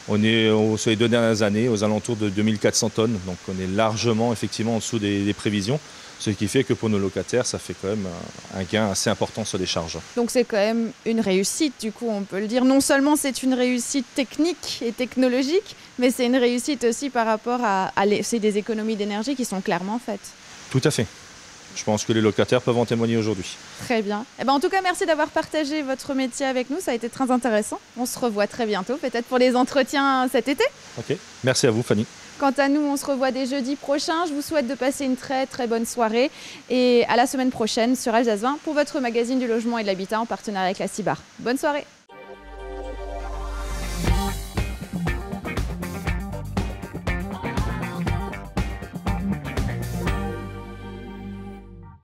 On est sur les 2 dernières années aux alentours de 2400 tonnes, donc on est largement effectivement en dessous des prévisions, ce qui fait que pour nos locataires, ça fait quand même un gain assez important sur les charges. Donc c'est quand même une réussite, du coup on peut le dire. Non seulement c'est une réussite technique et technologique, mais c'est une réussite aussi par rapport c'est des économies d'énergie qui sont clairement faites. Tout à fait. Je pense que les locataires peuvent en témoigner aujourd'hui. Très bien. En tout cas, merci d'avoir partagé votre métier avec nous. Ça a été très intéressant. On se revoit très bientôt, peut-être pour les entretiens cet été. Ok. Merci à vous, Fanny. Quant à nous, on se revoit dès jeudi prochain. Je vous souhaite de passer une très très bonne soirée. Et à la semaine prochaine sur Alsace 20 pour votre magazine du logement et de l'habitat en partenariat avec la CIBAR. Bonne soirée.